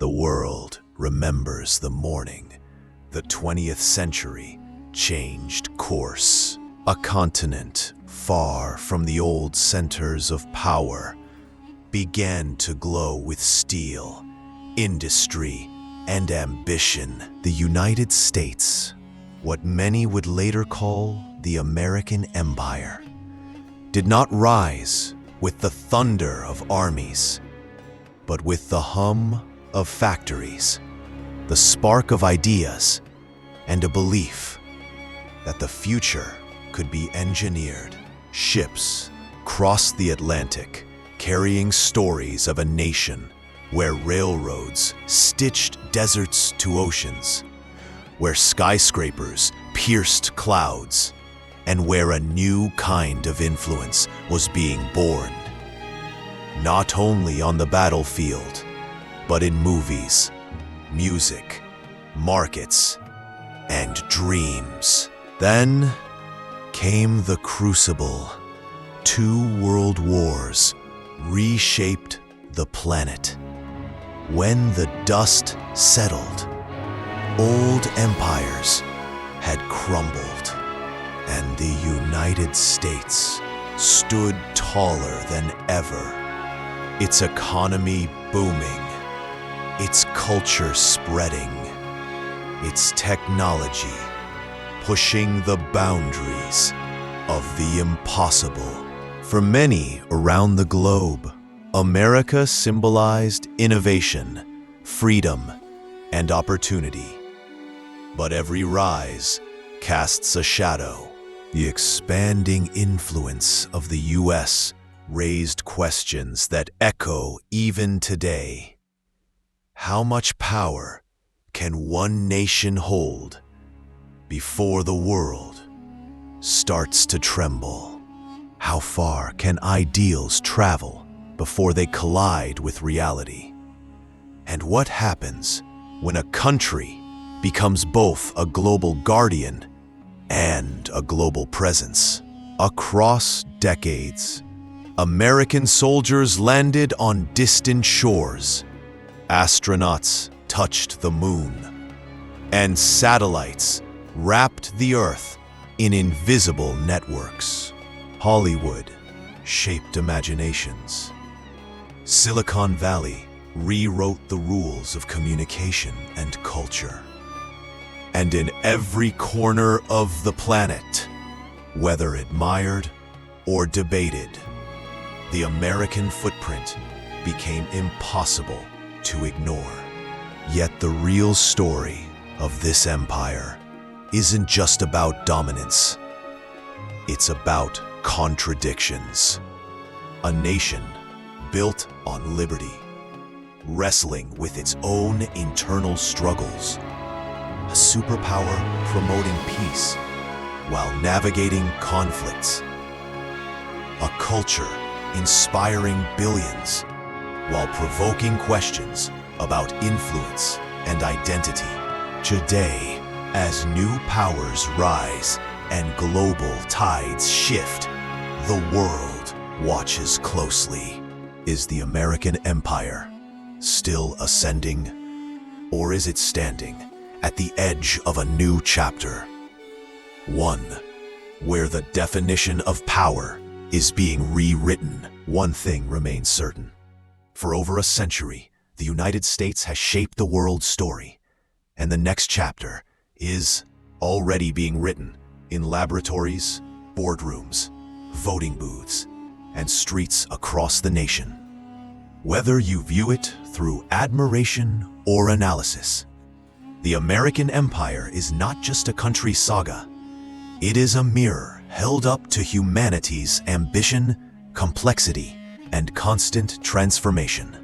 The world remembers the morning the 20th century changed course. A continent far from the old centers of power began to glow with steel, industry, and ambition. The United States, what many would later call the American Empire, did not rise with the thunder of armies, but with the hum of factories, the spark of ideas, and a belief that the future could be engineered. Ships crossed the Atlantic, carrying stories of a nation where railroads stitched deserts to oceans, where skyscrapers pierced clouds, and where a new kind of influence was being born. Not only on the battlefield, but in movies, music, markets, and dreams. Then came the crucible. 2 world wars reshaped the planet. When the dust settled, old empires had crumbled, and the United States stood taller than ever. Its economy booming, its culture spreading, its technology pushing the boundaries of the impossible. For many around the globe, America symbolized innovation, freedom, and opportunity. But every rise casts a shadow. The expanding influence of the U.S. raised questions that echo even today. How much power can one nation hold before the world starts to tremble? How far can ideals travel before they collide with reality? And what happens when a country becomes both a global guardian and a global presence? Across decades, American soldiers landed on distant shores, astronauts touched the moon, and satellites wrapped the Earth in invisible networks. Hollywood shaped imaginations. Silicon Valley rewrote the rules of communication and culture. And in every corner of the planet, whether admired or debated, the American footprint became impossible to ignore. Yet the real story of this empire isn't just about dominance. It's about contradictions. A nation built on liberty, wrestling with its own internal struggles. A superpower promoting peace while navigating conflicts. A culture inspiring billions while provoking questions about influence and identity. Today, as new powers rise and global tides shift, the world watches closely. Is the American empire still ascending, or is it standing at the edge of a new chapter? One where the definition of power is being rewritten. One thing remains certain. For over a century, the United States has shaped the world's story, and the next chapter is already being written in laboratories, boardrooms, voting booths, and streets across the nation. Whether you view it through admiration or analysis, the American Empire is not just a country's saga. It is a mirror held up to humanity's ambition, complexity, and constant transformation.